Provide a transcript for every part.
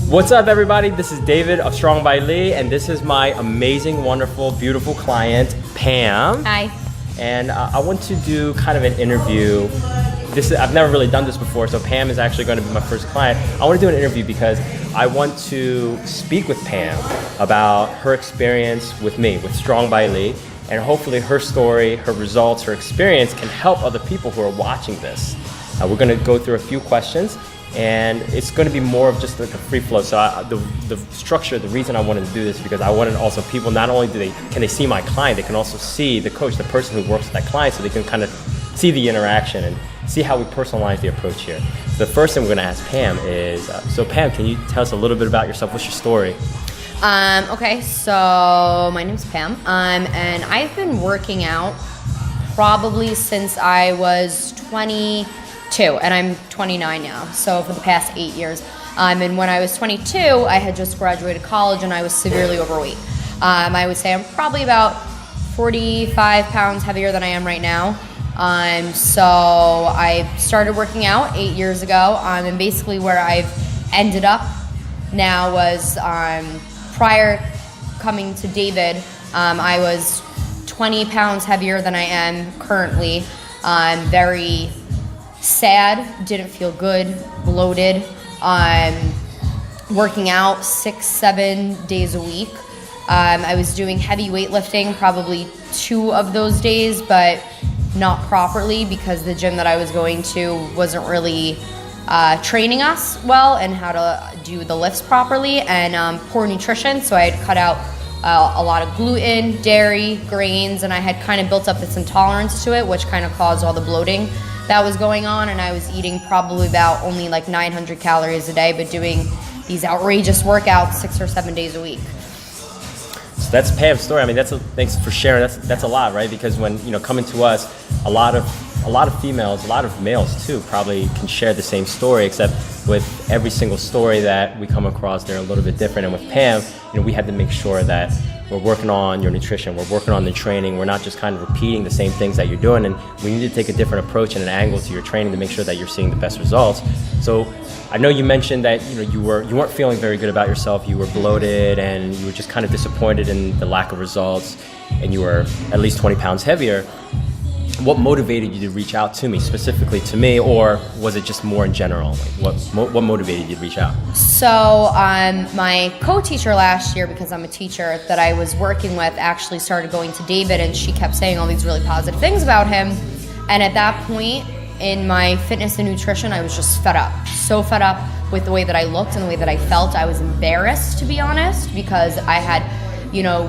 What's up, everybody? This is David of Strong by Lee, and this is my amazing, wonderful, beautiful client, Pam. Hi. And I want to do kind of an interview. I've never really done this before, so Pam is actually going to be my first client. I want to do an interview because I want to speak with Pam about her experience with me, with Strong by Lee, and hopefully her story, her results, her experience can help other people who are watching this. We're going to go through a few questions, and it's going to be more of just like a free flow. So the structure, the reason I wanted to do this is because I wanted also people, not only can they see my client, they can also see the coach, the person who works with that client, so they can kind of see the interaction and see how we personalize the approach here. The first thing we're going to ask Pam is, so Pam, can you tell us a little bit about yourself? What's your story? Okay, so my name's Pam, and I've been working out probably since I was 22, and I'm 29 now, so for the past 8 years. And when I was 22, I had just graduated college and I was severely overweight. I would say I'm probably about 45 pounds heavier than I am right now. So I started working out 8 years ago, and basically where I've ended up now was prior coming to David, I was 20 pounds heavier than I am currently. Very sad, didn't feel good, bloated, working out 6-7 days a week. I was doing heavy weightlifting probably 2 of those days, but not properly because the gym that I was going to wasn't really training us well and how to do the lifts properly, and poor nutrition. So I had cut out a lot of gluten, dairy, grains, and I had kind of built up this intolerance to it, which kind of caused all the bloating that was going on. And I was eating probably about only like 900 calories a day, but doing these outrageous workouts 6 or 7 days a week. So that's Pam's story. I mean, thanks for sharing. That's a lot, right? Because when coming to us, a lot of females, a lot of males too, probably can share the same story. Except with every single story that we come across, they're a little bit different. And with Pam, we had to make sure that we're working on your nutrition, we're working on the training. We're not just kind of repeating the same things that you're doing, and we need to take a different approach and an angle to your training to make sure that you're seeing the best results. So I know you mentioned that you weren't feeling very good about yourself. You were bloated and you were just kind of disappointed in the lack of results, and you were at least 20 pounds heavier. What motivated you to reach out to me, specifically to me, or was it just more in general? Like what motivated you to reach out? So my co-teacher last year, because I'm a teacher that I was working with, actually started going to David, and she kept saying all these really positive things about him. And at that point in my fitness and nutrition, I was just fed up. So fed up with the way that I looked and the way that I felt. I was embarrassed, to be honest, because I had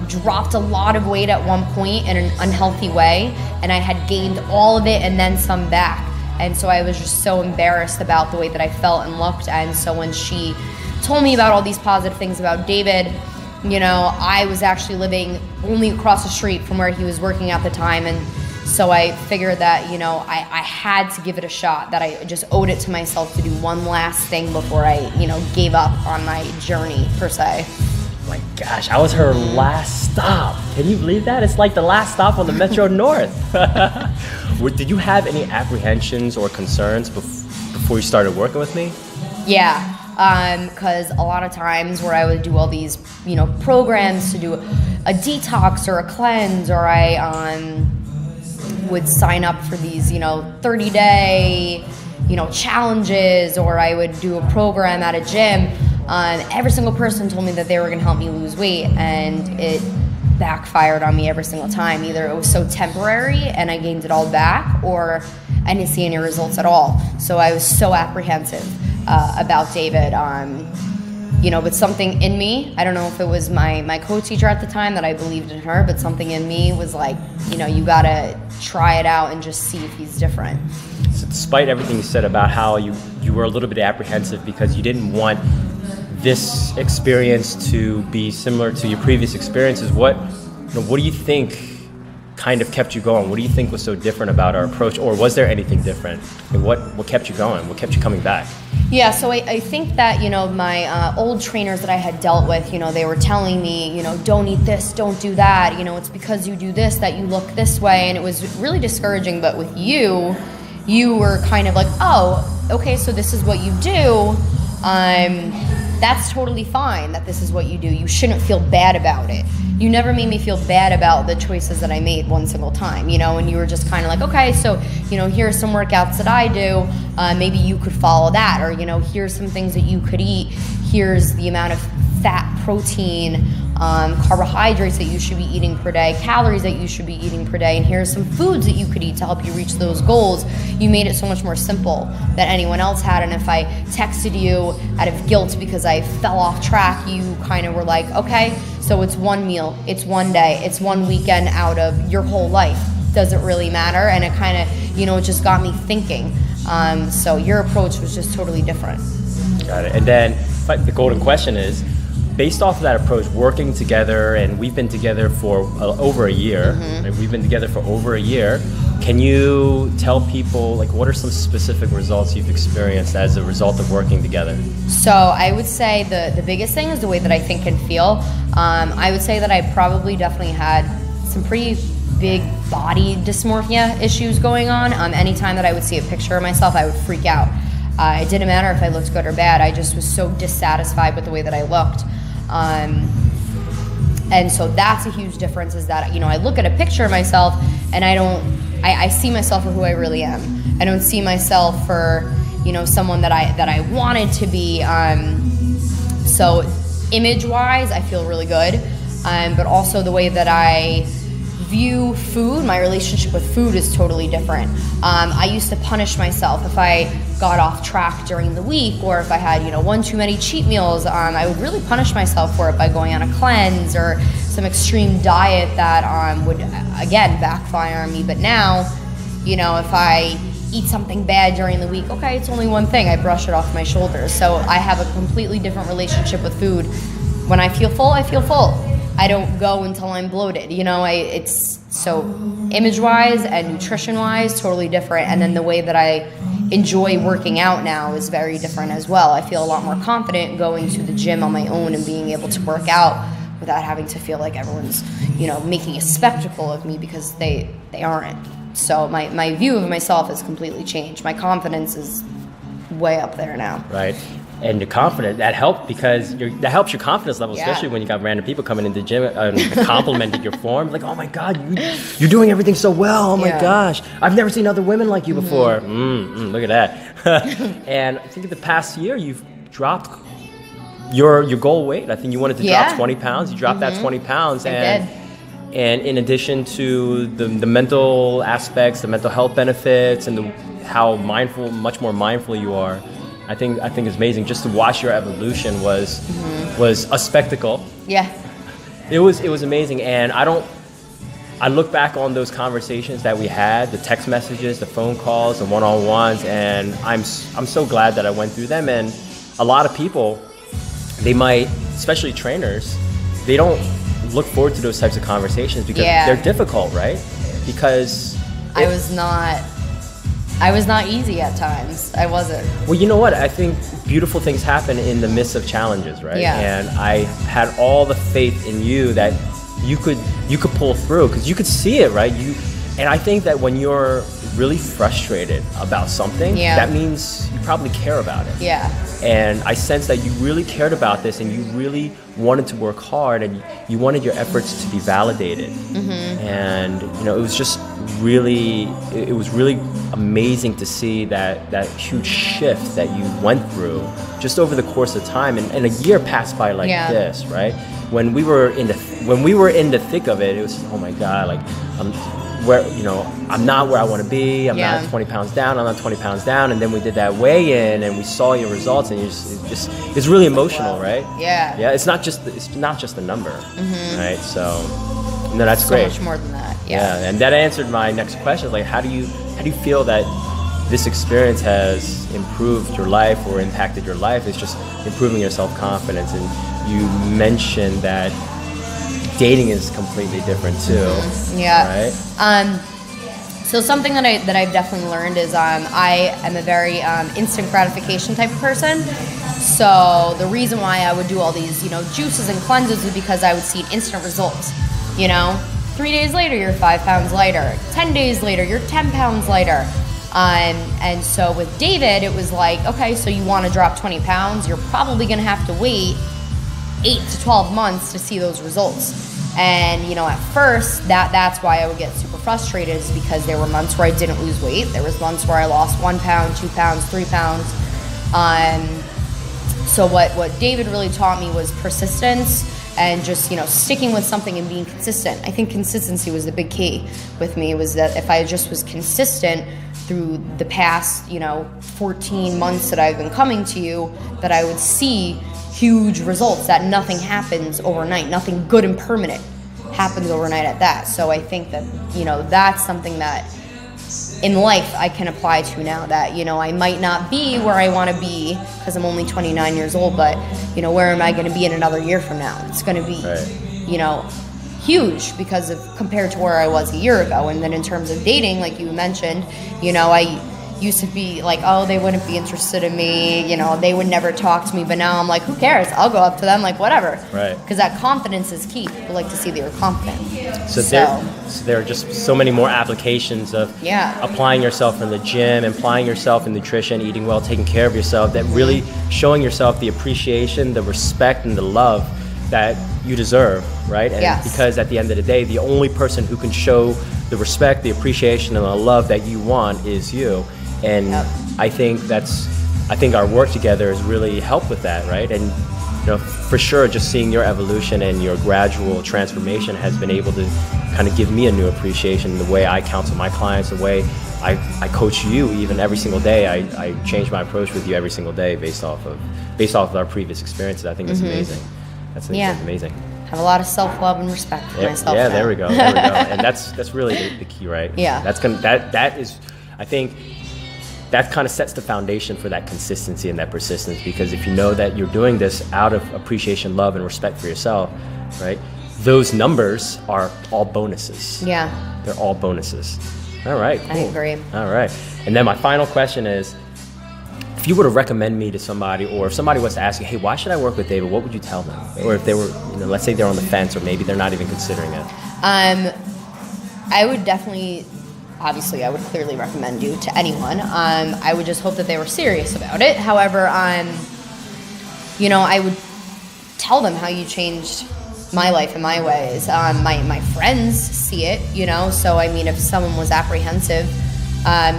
dropped a lot of weight at one point in an unhealthy way, and I had gained all of it and then some back. And so I was just so embarrassed about the way that I felt and looked. And so when she told me about all these positive things about David, I was actually living only across the street from where he was working at the time. And so I figured that, I had to give it a shot, that I just owed it to myself to do one last thing before I, gave up on my journey, per se. My gosh, I was her last stop. Can you believe that? It's like the last stop on the Metro North. Did you have any apprehensions or concerns before you started working with me? Yeah, because a lot of times where I would do all these, programs to do a detox or a cleanse, or I would sign up for these, 30-day, challenges, or I would do a program at a gym. Every single person told me that they were going to help me lose weight, and it backfired on me every single time. Either it was so temporary and I gained it all back, or I didn't see any results at all. So I was so apprehensive about David. But something in me, I don't know if it was my co-teacher at the time that I believed in her, but something in me was like, you got to try it out and just see if he's different. So despite everything you said about how you were a little bit apprehensive because you didn't want this experience to be similar to your previous experiences, what do you think kind of kept you going? What do you think was so different about our approach, or was there anything different? And what kept you going? What kept you coming back? Yeah, so I think that, my old trainers that I had dealt with, they were telling me, don't eat this, don't do that, it's because you do this that you look this way, and it was really discouraging. But with you were kind of like, oh, okay, so this is what you do. that's totally fine that this is what you do. You shouldn't feel bad about it. You never made me feel bad about the choices that I made one single time, and you were just kind of like, okay, so, here's some workouts that I do. Maybe you could follow that, or, here's some things that you could eat. Here's the amount of fat, protein, carbohydrates that you should be eating per day, calories that you should be eating per day, and here's some foods that you could eat to help you reach those goals. You made it so much more simple than anyone else had, and if I texted you out of guilt because I fell off track, you kind of were like, okay, so it's one meal, it's one day, it's one weekend out of your whole life. Does it really matter? And it kind of, it just got me thinking. So your approach was just totally different. Got it. And then the golden question is, based off of that approach, working together, and we've been together for over a year. Right? We've been together for over a year. Can you tell people, what are some specific results you've experienced as a result of working together? So I would say the biggest thing is the way that I think and feel. I would say that I probably definitely had some pretty big body dysmorphia issues going on. Anytime that I would see a picture of myself, I would freak out. It didn't matter if I looked good or bad. I just was so dissatisfied with the way that I looked. And so that's a huge difference, is that, I look at a picture of myself and I see myself for who I really am. I don't see myself for, someone that I wanted to be. So image-wise, I feel really good. But also the way that I view food, my relationship with food is totally different. I used to punish myself if I got off track during the week, or if I had, one too many cheat meals. I would really punish myself for it by going on a cleanse or some extreme diet that would, again, backfire on me. But now, if I eat something bad during the week, okay, it's only one thing. I brush it off my shoulders. So I have a completely different relationship with food. When I feel full, I feel full. I don't go until I'm bloated. It's so image-wise and nutrition-wise, totally different. And then the way that I enjoy working out now is very different as well. I feel a lot more confident going to the gym on my own and being able to work out without having to feel like everyone's, making a spectacle of me, because they aren't. So my view of myself has completely changed. My confidence is way up there now. Right. And you're confident. That helped because that helps your confidence level, especially when you got random people coming into the gym and complimenting your form. Like, oh my God, you're doing everything so well. Oh my gosh, I've never seen other women like you before. Look at that. And I think in the past year, you've dropped your goal weight. I think you wanted to drop 20 pounds. You dropped that 20 pounds. I did. And in addition to the mental aspects, the mental health benefits, and how much more mindful you are, I think it's amazing. Just to watch your evolution was a spectacle. Yeah. It was amazing, and I look back on those conversations that we had, the text messages, the phone calls, the one-on-ones, and I'm so glad that I went through them. And a lot of people, they might, especially trainers, they don't look forward to those types of conversations because they're difficult, right? Because I was not easy at times. I wasn't. Well, you know what? I think beautiful things happen in the midst of challenges, right? Yeah. And I had all the faith in you that you could pull through, because you could see it, right? And I think that when you're really frustrated about something, that means you probably care about it. Yeah. And I sense that you really cared about this, and you really wanted to work hard, and you wanted your efforts to be validated. And it was just really amazing to see that huge shift that you went through just over the course of time, and a year passed by like this, right? When we were in the thick of it, it was, oh my God, like I'm not where I want to be. I'm not 20 pounds down. I'm not 20 pounds down. And then we did that weigh-in, and we saw your results, and it's really emotional, right? Yeah. Yeah. It's not just the number, right? So, no, that's great. So much more than that. Yeah. And that answered my next question. Like, how do you feel that this experience has improved your life or impacted your life? It's just improving your self-confidence. And you mentioned that dating is completely different too. Yeah. Right. So something that I've definitely learned is I am a very instant gratification type of person. So the reason why I would do all these juices and cleanses is because I would see instant results. 3 days later, you're 5 pounds lighter. 10 days later, you're 10 pounds lighter. And so with David, it was like, okay, so you want to drop 20 pounds, you're probably going to have to wait 8 to 12 months to see those results. And, you know, at first, that's why I would get super frustrated, is because there were months where I didn't lose weight. There was months where I lost 1 pound, 2 pounds, 3 pounds. So what David really taught me was persistence and just, you know, sticking with something and being consistent. I think consistency was the big key with me, was that if I just was consistent through the past, you know, 14 months that I've been coming to you, that I would see huge results, that nothing happens overnight, nothing good and permanent happens overnight at that. So I think that, you know, that's something that in life I can apply to now, that, you know, I might not be where I want to be because I'm only 29 years old, but, you know, where am I going to be in another year from now? It's going to be, you know, huge because of compared to where I was a year ago. And then in terms of dating, like you mentioned, you know, I used to be like, oh, they wouldn't be interested in me, you know, they would never talk to me. But now I'm like, who cares? I'll go up to them, like, whatever. Right. Because that confidence is key. People like to see that you're confident. So there are just so many more applications of applying yourself in the gym, applying yourself in nutrition, eating well, taking care of yourself, that really showing yourself the appreciation, the respect, and the love that you deserve, right? And because at the end of the day, the only person who can show the respect, the appreciation, and the love that you want is you. And I think our work together has really helped with that, right? And, you know, for sure, just seeing your evolution and your gradual transformation has been able to kind of give me a new appreciation in the way I counsel my clients, the way I coach you even every single day. I change my approach with you every single day based off of our previous experiences. I think that's amazing. That's amazing. Have a lot of self-love and respect for myself. Yeah, there we go. And that's really the key, right? Yeah. That is, I think, that kind of sets the foundation for that consistency and that persistence, because if you know that you're doing this out of appreciation, love, and respect for yourself, right, those numbers are all bonuses. Yeah. They're all bonuses. All right, cool. I agree. All right. And then my final question is, if you were to recommend me to somebody, or if somebody was to ask you, hey, why should I work with David, what would you tell them? Or if they were, you know, let's say they're on the fence, or maybe they're not even considering it. I would definitely, obviously, I would clearly recommend you to anyone. I would just hope that they were serious about it. However, you know, I would tell them how you changed my life and my ways. My friends see it, you know, so I mean, if someone was apprehensive,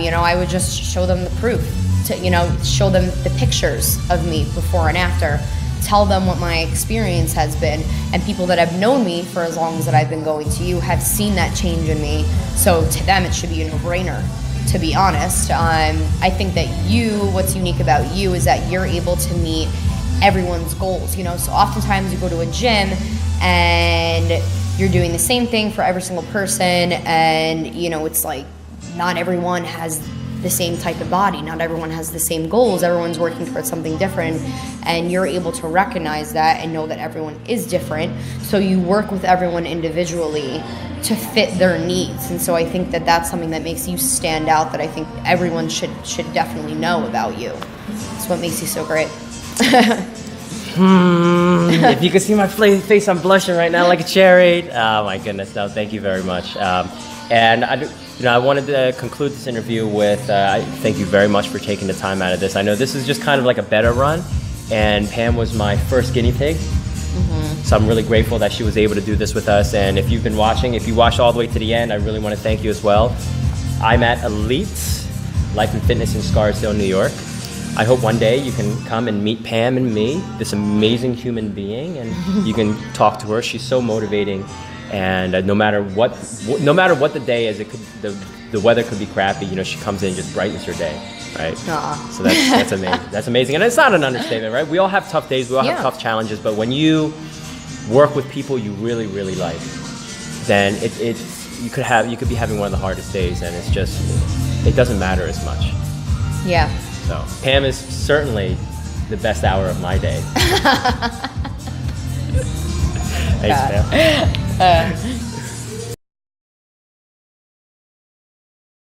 you know, I would just show them the proof, to, you know, show them the pictures of me before and after, tell them what my experience has been, and people that have known me for as long as that I've been going to you have seen that change in me. So to them, it should be a no-brainer, to be honest. I think that what's unique about you is that you're able to meet everyone's goals, you know. So oftentimes you go to a gym and you're doing the same thing for every single person, and, you know, it's like not everyone has the same type of body, not everyone has the same goals, everyone's working towards something different, and you're able to recognize that and know that everyone is different, so you work with everyone individually to fit their needs. And so I think that that's something that makes you stand out, that I think everyone should definitely know about you. It's what makes you so great. If you could see my face, I'm blushing right now like a cherry. Oh my goodness, no, thank you very much. And I wanted to conclude this interview with thank you very much for taking the time out of this. I know this is just kind of like a beta run, and Pam was my first guinea pig. So I'm really grateful that she was able to do this with us. And if you've been watching, if you watched all the way to the end, I really want to thank you as well. I'm at Elite Life and Fitness in Scarsdale, New York. I hope one day you can come and meet Pam and me, this amazing human being, and you can talk to her. She's so motivating. And no matter what the day is, the weather could be crappy. You know, she comes in and just brightens your day, right? Aww. So that's amazing. That's amazing, and it's not an understatement, right? We all have tough days. We all have tough challenges. But when you work with people you really, really like, then you could be having one of the hardest days, and it doesn't matter as much. Yeah. So Pam is certainly the best hour of my day. Thanks, Pam.